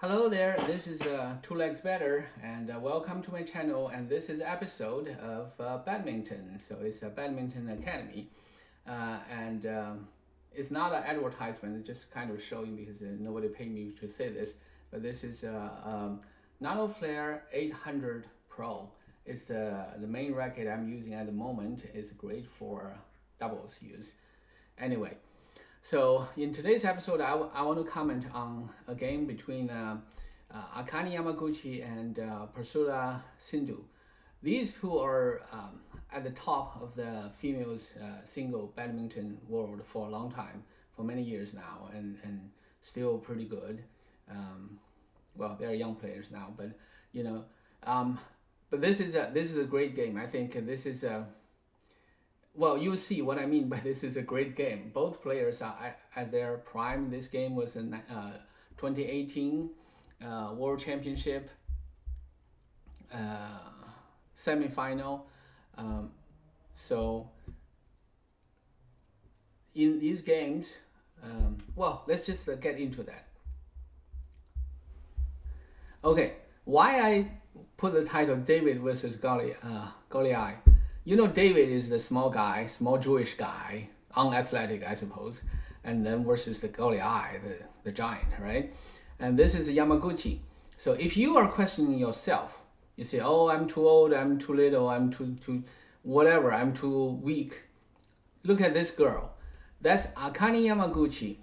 Hello there, this is Two Legs Better, and welcome to my channel. And this is episode of badminton. So it's a badminton academy, and it's not an advertisement. It's just kind of showing because nobody paid me to say this. But this is Nano Flare 800 Pro. It's the main racket I'm using at the moment. It's great for doubles use. Anyway. So in today's episode, I want to comment on a game between Akane Yamaguchi and Pursula Sindhu. These two are at the top of the females single badminton world for a long time, for many years now, and still pretty good. Well, they're young players now, but but this is a great game. I think this is a well, you see what I mean by this is a great game. Both players are at their prime. This game was in 2018 World Championship semi-final. So in these games, well, let's just get into that. Okay, why I put the title David versus Goliath? You know, David is the small guy, small Jewish guy, unathletic, I suppose, and then versus the Goliath, the giant, right? And this is Yamaguchi. So if you are questioning yourself, you say, oh, I'm too old, I'm too little, I'm too whatever, I'm too weak. Look at this girl. That's Akane Yamaguchi,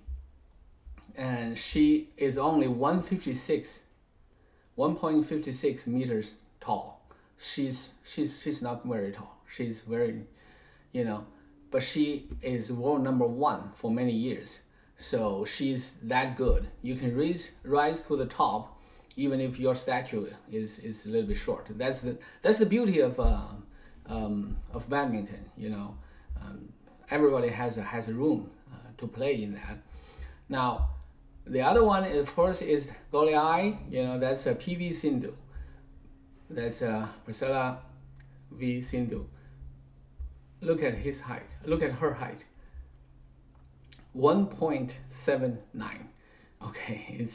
and she is only 1.56 meters tall. She's not very tall. She's very, but she is world number one for many years. So she's that good. You can rise to the top, even if your stature is a little bit short. That's the beauty of badminton. Everybody has a room to play in that. Now, the other one, of course, is Goliath. That's a PV Sindhu. That's Pursula v Sindhu. Look at his height. Look at her height. 1.79. Okay,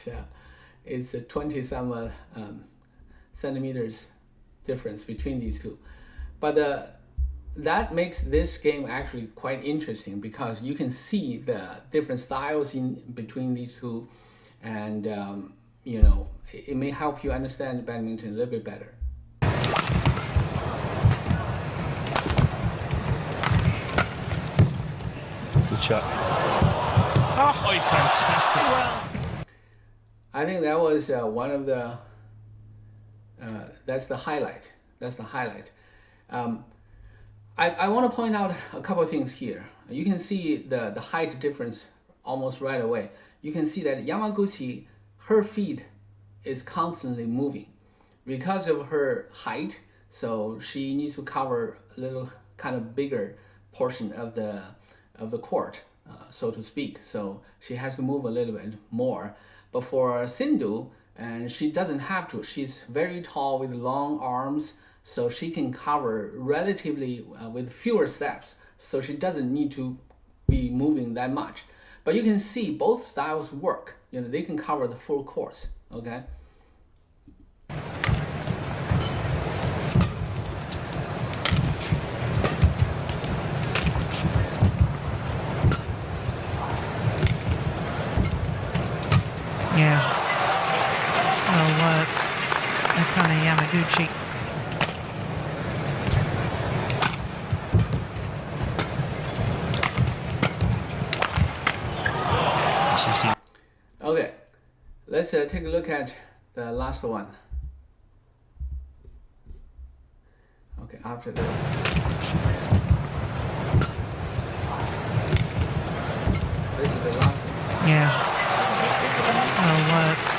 it's a 20 some centimeters difference between these two, but that makes this game actually quite interesting because you can see the different styles in between these two, and it may help you understand badminton a little bit better. Good shot. Oh, fantastic. I think that was one of the, that's the highlight. That's the highlight. I want to point out a couple of things here. You can see the height difference almost right away. You can see that Yamaguchi, her feet is constantly moving because of her height. So she needs to cover a little kind of bigger portion of the court, so to speak. So she has to move a little bit more. But for Sindhu, and she doesn't have to. She's very tall with long arms, so she can cover relatively with fewer steps. So she doesn't need to be moving that much. But you can see both styles work. They can cover the full course. Okay. Yeah. Well worked. Akane Yamaguchi. Okay, let's take a look at the last one. Okay, after this. This is the last one. Yeah. Well worked.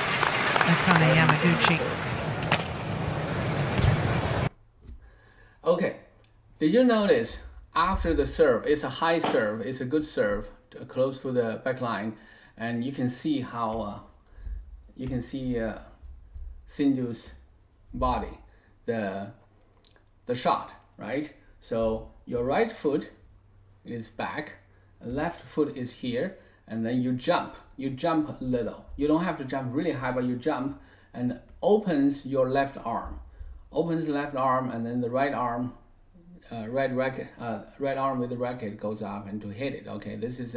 Akane Yamaguchi. Okay, did you notice after the serve, it's a high serve, it's a good serve, close to the back line, and you can see how Sindhu's body, the shot, right? So your right foot is back, left foot is here, and then you jump a little. You don't have to jump really high, but you jump and opens your left arm, and then the right arm, right arm with the racket goes up and to hit it. Okay, this is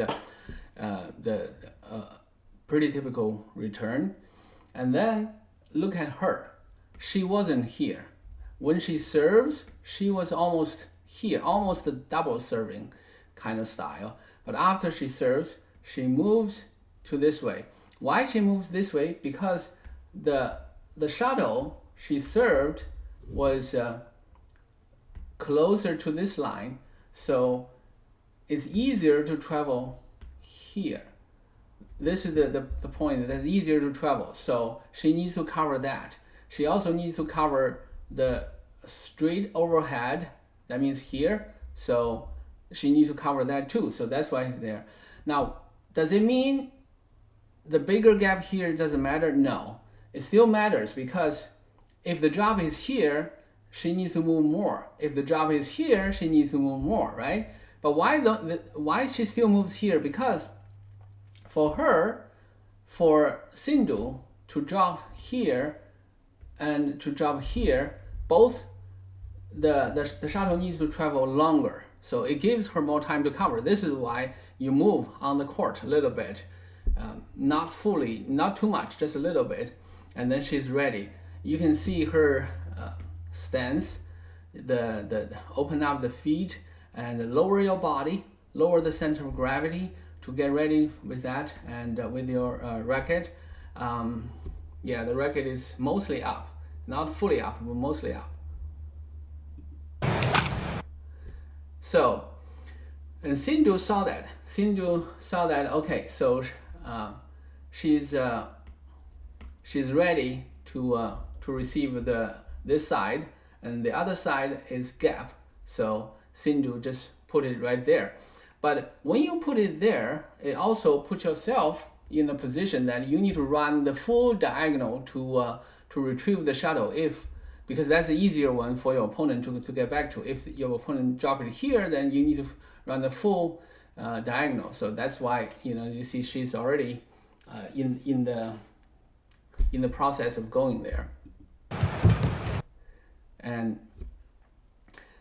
the pretty typical return. And then look at her. She wasn't here. When she serves, she was almost here, almost a double serving kind of style. But after she serves, she moves to this way. Why she moves this way? Because the shuttle she served was closer to this line, so it's easier to travel here. This is the point, that it's easier to travel. So she needs to cover that. She also needs to cover the straight overhead, that means here. So she needs to cover that too. So that's why it's there. Now, does it mean the bigger gap here doesn't matter? No, it still matters, because if the drop is here, she needs to move more. If the drop is here, she needs to move more, right? But why she still moves here? Because for Sindhu to drop here and to drop here, both the shuttle needs to travel longer. So it gives her more time to cover. This is why you move on the court a little bit, not fully, not too much, just a little bit, and then she's ready. You can see her stance, the open up the feet and lower your body, lower the center of gravity to get ready with that, and with your racket. Yeah, the racket is mostly up, not fully up, but mostly up. So, and Sindhu saw that. Okay, so she's ready to receive this side, and the other side is gap. So Sindhu just put it right there. But when you put it there, it also puts yourself in a position that you need to run the full diagonal to retrieve the shuttle, because that's the easier one for your opponent to get back to. If your opponent drop it here, then you need to run the full diagonal. So that's why you see she's already in the process of going there. And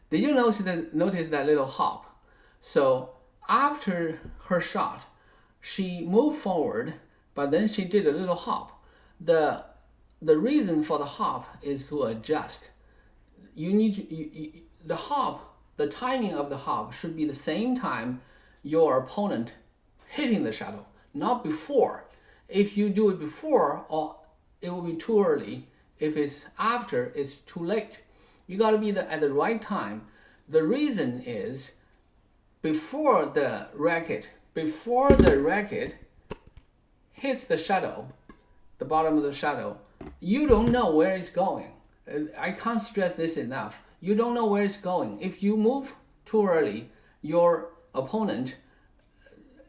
did you notice that little hop? So after her shot, she moved forward, but then she did a little hop. The reason for the hop is to adjust. You need the hop. The timing of the hop should be the same time your opponent hitting the shuttle, not before. If you do it before, it will be too early. If it's after, it's too late. You got to be at the right time. The reason is before the racket hits the shuttle, the bottom of the shuttle, you don't know where it's going. I can't stress this enough. You don't know where it's going. If you move too early, your opponent,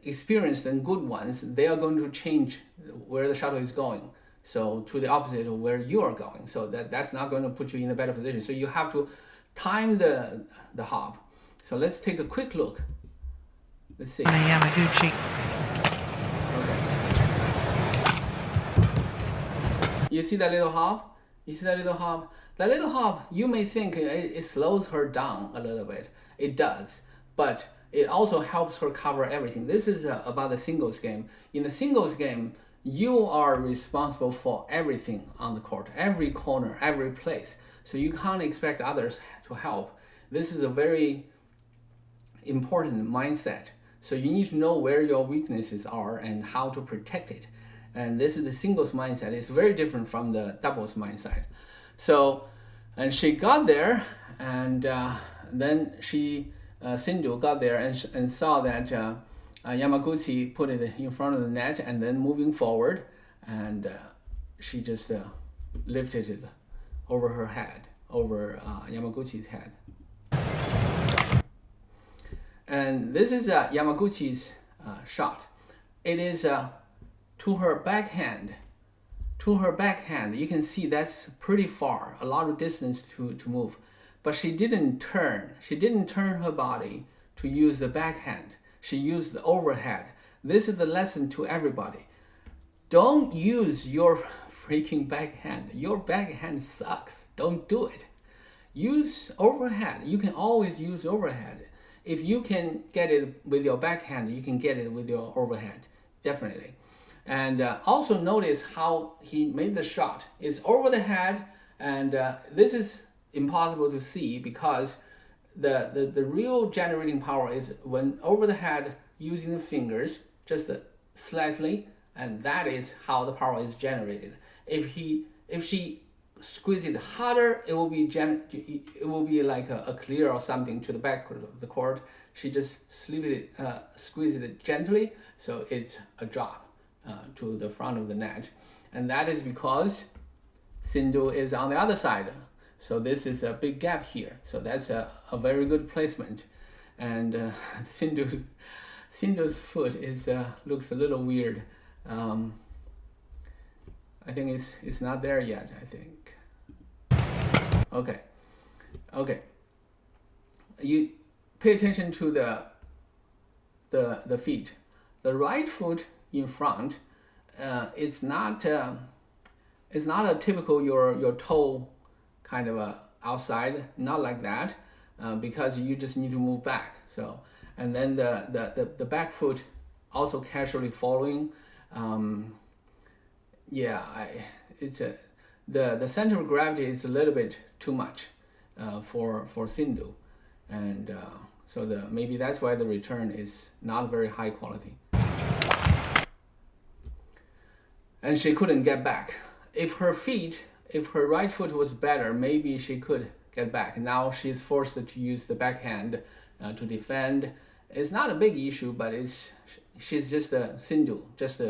experienced and good ones, they are going to change where the shuttle is going. So to the opposite of where you are going. So that's not going to put you in a better position. So you have to time the hop. So let's take a quick look. Let's see. Yamaguchi. Okay. You see that little hop? That little hop, you may think it slows her down a little bit. It does. But it also helps her cover everything. This is about the singles game. In the singles game, you are responsible for everything on the court, every corner, every place. So you can't expect others to help. This is a very important mindset. So you need to know where your weaknesses are and how to protect it. And this is the singles mindset. It's very different from the doubles mindset. So, and she got there, and then Sindhu got there and saw that Yamaguchi put it in front of the net and then moving forward, and she just lifted it over her head, over Yamaguchi's head. And this is Yamaguchi's shot. It is to her backhand. You can see that's pretty far, a lot of distance to move. But she didn't turn her body to use the backhand. She used the overhead. this is the lesson to everybody. Don't use your freaking backhand. Your backhand sucks. Don't do it. Use overhead. You can always use overhead. If you can get it with your backhand, you can get it with your overhead, definitely. And also notice how he made the shot. It's over the head, and this is impossible to see because the real generating power is when over the head using the fingers, just slightly, and that is how the power is generated. If she squeeze it harder, it will be like a clear or something to the back of the court. She just squeeze it gently, so it's a drop to the front of the net, and that is because Sindhu is on the other side. So this is a big gap here. So that's a very good placement, and Sindhu's foot is looks a little weird. I think it's not there yet. I think. Okay. You pay attention to the feet. The right foot in front, it's not a typical your toe kind of outside, not like that, because you just need to move back. So, and then the back foot also casually following. The center of gravity is a little bit too much for Sindhu, and so maybe that's why the return is not very high quality. And she couldn't get back. If her right foot was better, maybe she could get back. Now she's forced to use the backhand to defend. It's not a big issue, but she's just Sindhu, just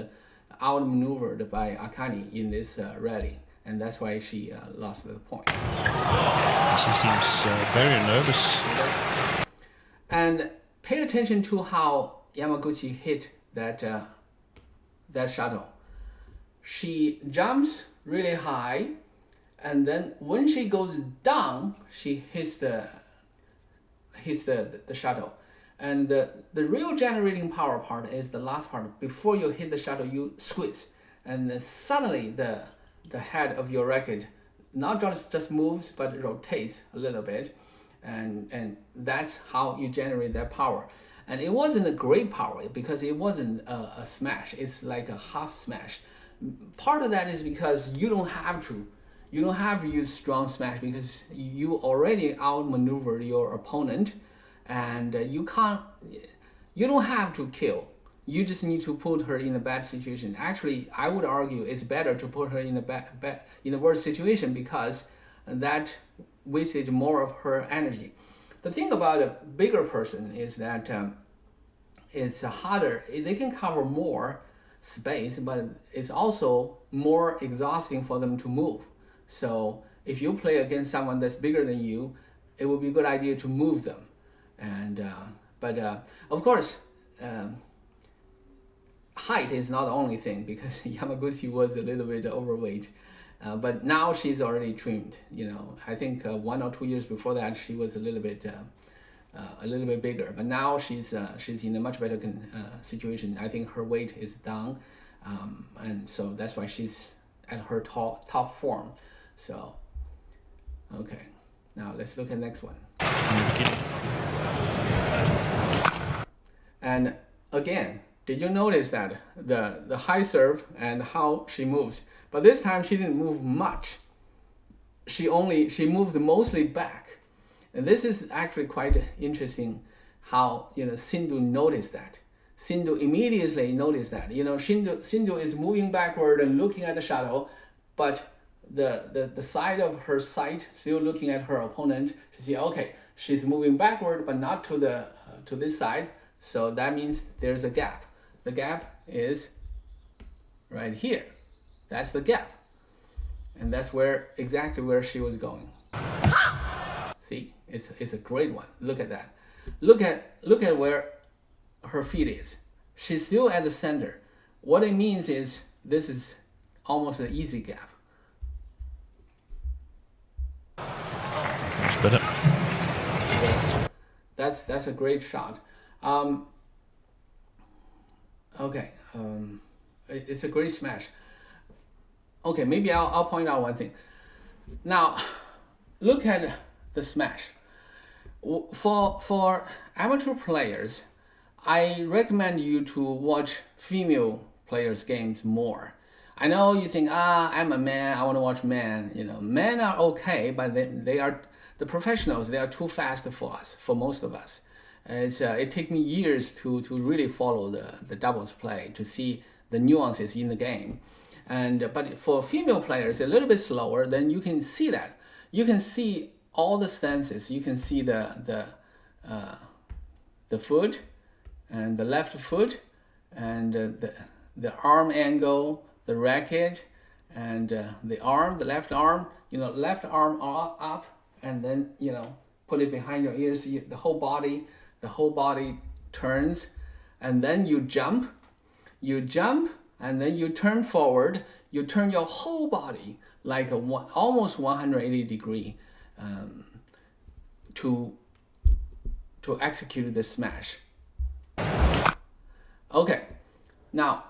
outmaneuvered by Akane in this rally, and that's why she lost the point. She seems very nervous. And pay attention to how Yamaguchi hit that shuttle. She jumps really high, and then when she goes down, she hits the shuttle. And the real generating power part is the last part. Before you hit the shuttle, you squeeze, and then suddenly the head of your racket not just moves but rotates a little bit, and that's how you generate that power. And it wasn't a great power because it wasn't a smash. It's like a half smash. Part of that is because you don't have to use strong smash because you already outmaneuvered your opponent, and you don't have to kill. You just need to put her in a bad situation. Actually, I would argue it's better to put her in a worse situation because that wasted more of her energy. The thing about a bigger person is that it's harder. They can cover more space, but it's also more exhausting for them to move. So if you play against someone that's bigger than you, it would be a good idea to move them. And but of course, height is not the only thing because Yamaguchi was a little bit overweight, but now she's already trimmed. I think 1 or 2 years before that she was a little bit bigger, but now she's in a much better situation. I think her weight is down, and so that's why she's at her top form. So, okay, now let's look at the next one. And again, did you notice that the high serve and how she moves? But this time she didn't move much. She moved mostly back. And this is actually quite interesting how Sindhu noticed that. Sindhu immediately noticed that. Sindhu is moving backward and looking at the shuttle, but the side of her sight still looking at her opponent. She see, okay, she's moving backward but not to this side, so that means there's a gap. The gap is right here. That's the gap, and that's exactly where she was going. See, it's a great one. Look at that. Look at where her feet is. She's still at the center. What it means is this is almost an easy gap. Much better. That's a great shot. Okay, it's a great smash. Okay, maybe I'll point out one thing. Now, look at the smash. For amateur players, I recommend you to watch female players' games more. I know you think, I'm a man, I want to watch men. Men are okay, but they are the professionals. They are too fast for us, for most of us. It takes me years to really follow the doubles play, to see the nuances in the game. But for female players, a little bit slower. Then you can see that. You can see all the stances. You can see the foot, and the left foot, and the arm angle, the racket, and the arm, the left arm. Left arm up, and then put it behind your ears. The whole body turns, and then you jump, and then you turn forward. You turn your whole body like almost 180 degree to execute the smash. Okay, now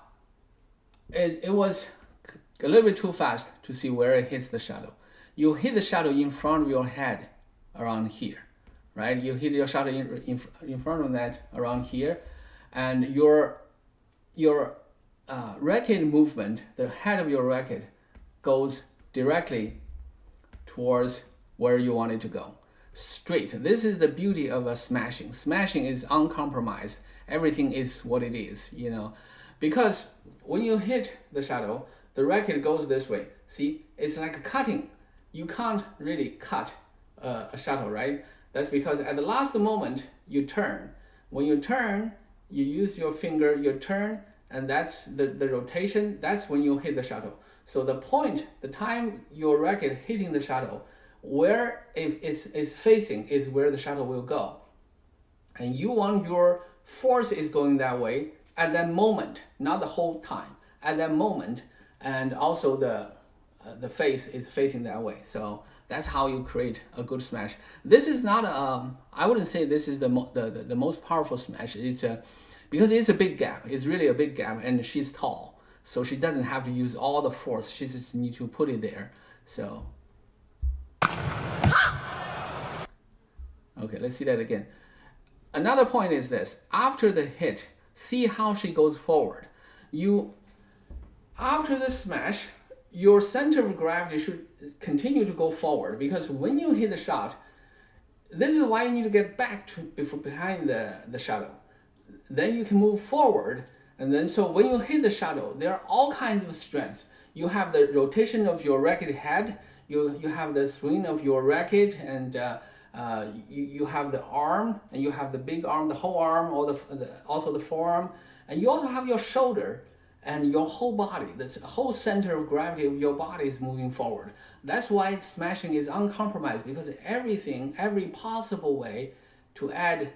it was a little bit too fast to see where it hits the shadow. You hit the shadow in front of your head around here, right? You hit your shadow in front of that around here, and your racket movement, the head of your racket, goes directly towards where you want it to go, straight. This is the beauty of a smashing. Smashing is uncompromised. Everything is what it is, because when you hit the shadow, the racket goes this way. See, it's like cutting. You can't really cut a shadow, right? That's because at the last moment you turn. When you turn, you use your finger, you turn, and that's the rotation. That's when you hit the shadow. So the time your racket hitting the shadow, where it's facing is where the shadow will go. And you want your force is going that way at that moment, not the whole time, at that moment. And also the face is facing that way. So that's how you create a good smash. This is not I wouldn't say this is the most powerful smash. It's because it's a big gap. It's really a big gap, and she's tall, so she doesn't have to use all the force. She just needs to put it there. So okay, let's see that again. Another point is this: after the hit, see how she goes forward. After the smash, your center of gravity should continue to go forward, because when you hit the shot, this is why you need to get back to behind the shadow. Then you can move forward, and then so when you hit the shadow, there are all kinds of strengths. You have the rotation of your racket head, you have the swing of your racket, and you have the arm, and you have the big arm, the whole arm, or also the forearm, and you also have your shoulder and your whole body. The whole center of gravity of your body is moving forward. That's why smashing is uncompromised, because every possible way to add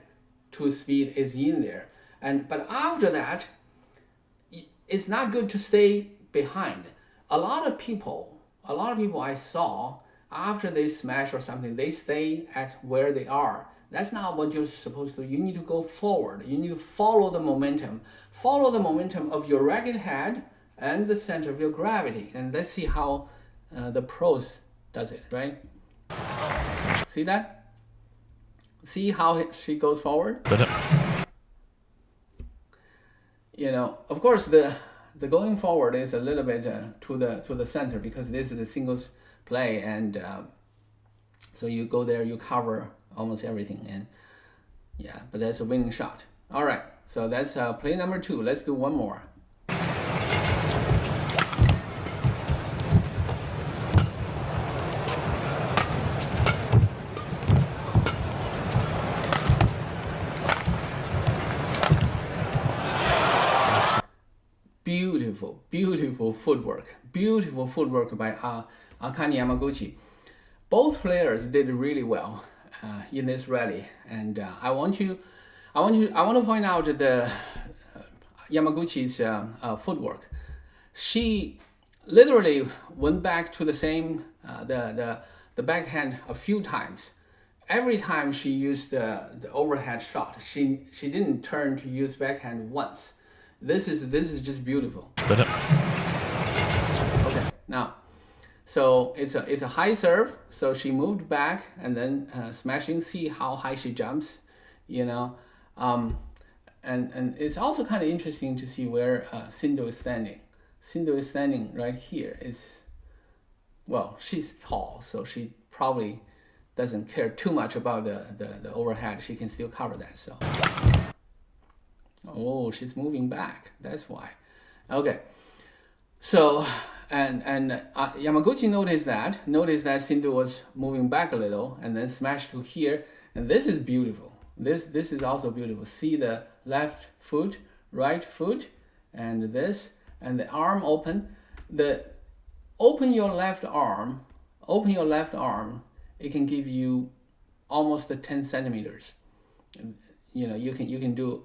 to speed is in there. But after that, it's not good to stay behind. A lot of people I saw, after they smash or something, they stay at where they are. That's not what you're supposed to do. You need to go forward. You need to follow the momentum. Follow the momentum of your racket head and the center of your gravity. And let's see how the pros does it, right? See that? See how she goes forward? Of course, the going forward is a little bit to the center, because this is a singles play, and so you go there, you cover almost everything, and but that's a winning shot. All right, so that's play number 2. Let's do one more. Beautiful footwork. Beautiful footwork by Akane Yamaguchi. Both players did really well in this rally, and I want to point out the Yamaguchi's footwork. She literally went back to the same the backhand a few times. Every time she used the overhead shot, she didn't turn to use backhand once. This is just beautiful. But Okay, now, so it's a high serve. So she moved back and then smashing. See how high she jumps, you know. And it's also kind of interesting to see where Sindhu is standing. Sindhu is standing right here. Well, she's tall, so she probably doesn't care too much about the overhead. She can still cover that. So, oh, she's moving back. That's why. Okay, so and Yamaguchi noticed that Sindhu was moving back a little, and then smashed to here. And this is beautiful. This is also beautiful. See the left foot, right foot, and this, and the arm open. Open your left arm. It can give you almost 10 centimeters. You know, you can do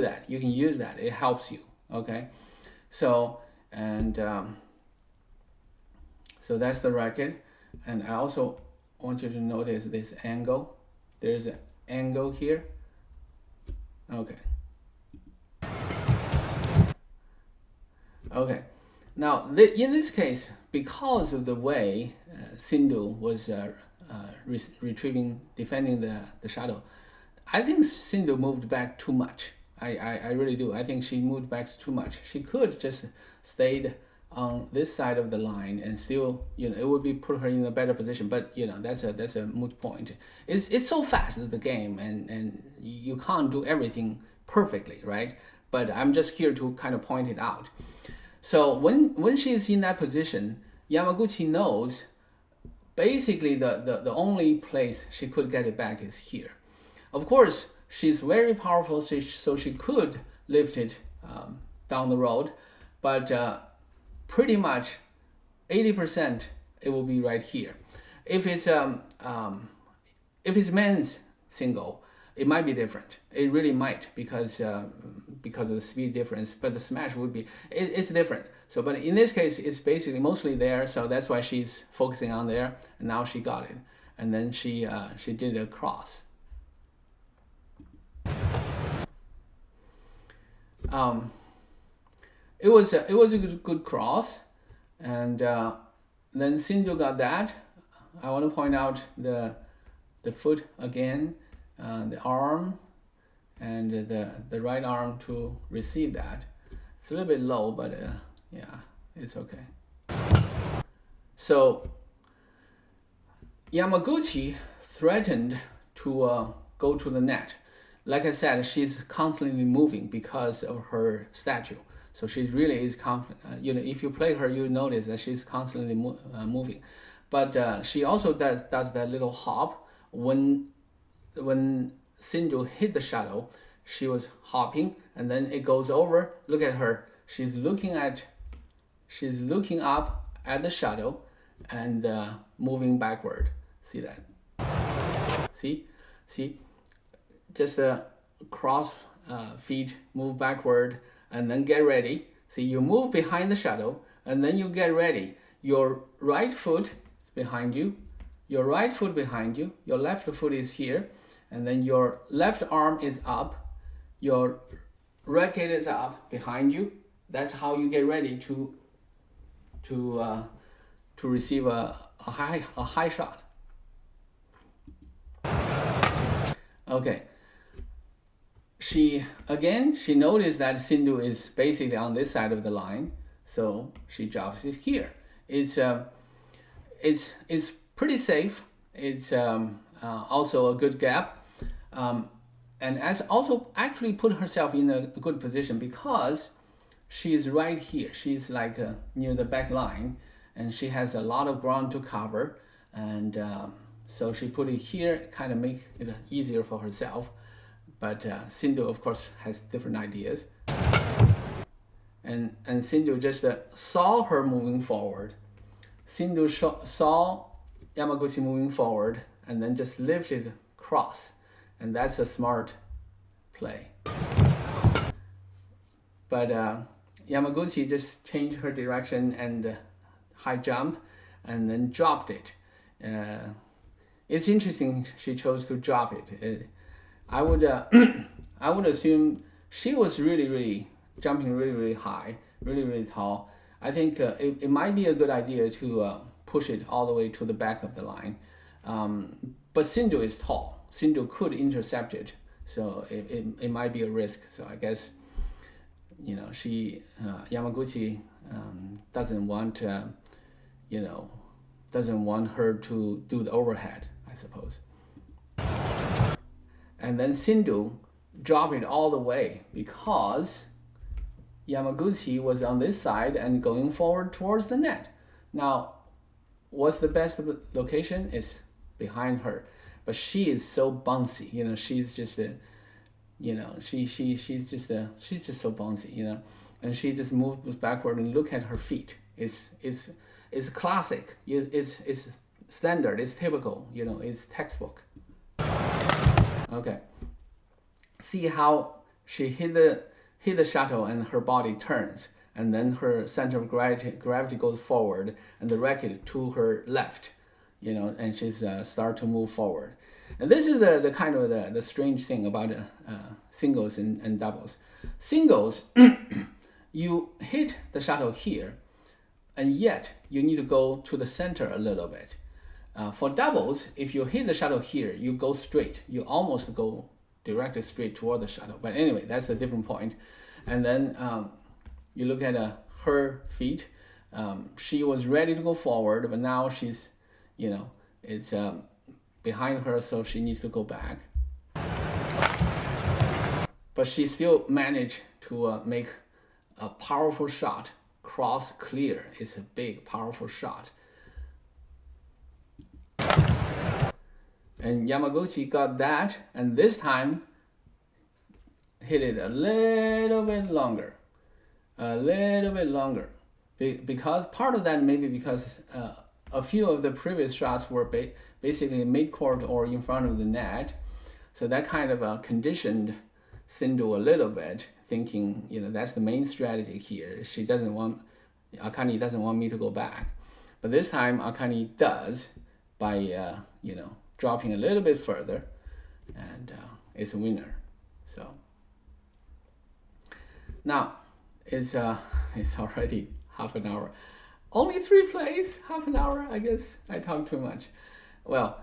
that. You can use that. It helps you. Okay, so so that's the racket. And I also want you to notice this angle. There's an angle here. Okay. Okay. Now, in this case, because of the way Sindhu was defending the shadow, I think Sindhu moved back too much. I really do. I think she moved back too much. She could just stayed on this side of the line and still, you know, it would be put her in a better position. But you know, that's a moot point. It's so fast, the game, and you can't do everything perfectly, right? But I'm just here to kind of point it out. So when she's in that position, Yamaguchi knows basically the only place she could get it back is here. Of course, she's very powerful, so she could lift it down the road, but pretty much 80% it will be right here. If it's men's single, it might be different. It really might because of the speed difference. But the smash would be it's different. So, but in this case, it's basically mostly there. So that's why she's focusing on there. And now she got it, and then she did a cross. It was a good cross, and then Sindhu got that. I want to point out the foot again. The arm and the right arm to receive that. It's a little bit low, but yeah, it's okay. So Yamaguchi threatened to go to the net. Like I said, she's constantly moving because of her stature. So she really is confident. You know, if you play her, you notice that she's constantly moving. But she also does that little hop when Sindhu hit the shadow. She was hopping, and then it goes over. Look at her. She's looking up at the shadow and moving backward. See that? See? Just cross feet, move backward, and then get ready. See, you move behind the shadow, and then you get ready. Your right foot behind you. Your right foot behind you. Your left foot is here. And then your left arm is up, your racket is up behind you. That's how you get ready to receive a high shot. Okay. She noticed that Sindhu is basically on this side of the line, so she drops it here. It's pretty safe. It's also a good gap. And as also actually put herself in a good position because she is right here. She's like near the back line, and she has a lot of ground to cover. And so she put it here, kind of make it easier for herself. But Sindhu, of course, has different ideas. And Sindhu just saw her moving forward. Sindhu saw Yamaguchi moving forward, and then just lifted cross. And that's a smart play. But Yamaguchi just changed her direction and high jump, and then dropped it. It's interesting she chose to drop it. I would assume she was really jumping really high, really tall, I think it might be a good idea to push it all the way to the back of the line. But Sindhu is tall. Sindhu could intercept it, so it might be a risk. So I guess, Yamaguchi doesn't want her to do the overhead, I suppose. And then Sindhu dropped it all the way because Yamaguchi was on this side and going forward towards the net. Now, what's the best location is behind her, but she is so bouncy. She's just she's just so bouncy. And she just moves backward and look at her feet. It's classic. It's standard. It's typical. It's textbook. Okay. See how she hit the shuttle and her body turns, and then her center of gravity goes forward, and the racket to her left, and she's start to move forward. And this is the kind of the strange thing about singles and doubles. Singles, you hit the shuttle here, and yet you need to go to the center a little bit. For doubles, if you hit the shuttle here, you go straight. You almost go directly straight toward the shuttle. But anyway, that's a different point. And then you look at her feet. She was ready to go forward, but now she's, it's behind her, so she needs to go back. But she still managed to make a powerful shot, cross clear. It's a big, powerful shot. And Yamaguchi got that, and this time hit it a little bit longer. Because part of that maybe because a few of the previous shots were basically mid-court or in front of the net. So that kind of conditioned Sindhu a little bit, thinking, that's the main strategy here. Akane doesn't want me to go back. But this time Akane does by, dropping a little bit further, and it's a winner. So now it's already half an hour. Only 3 plays, half an hour. I guess I talked too much. Well,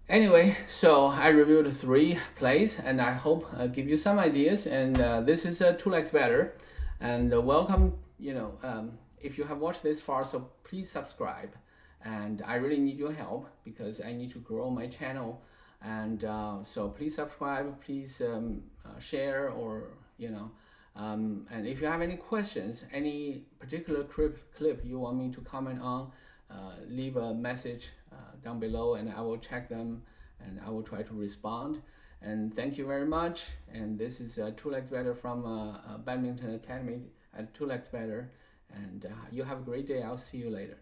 anyway, so I reviewed 3 plays, and I hope give you some ideas. And this is 2 legs better. And welcome. If you have watched this far, so please subscribe. And I really need your help because I need to grow my channel. And so please subscribe, please share, or and if you have any questions, any particular clip you want me to comment on, leave a message down below, and I will check them and I will try to respond. And thank you very much. And this is 2 Legs Better from Badminton Academy at 2 Legs Better. And you have a great day. I'll see you later.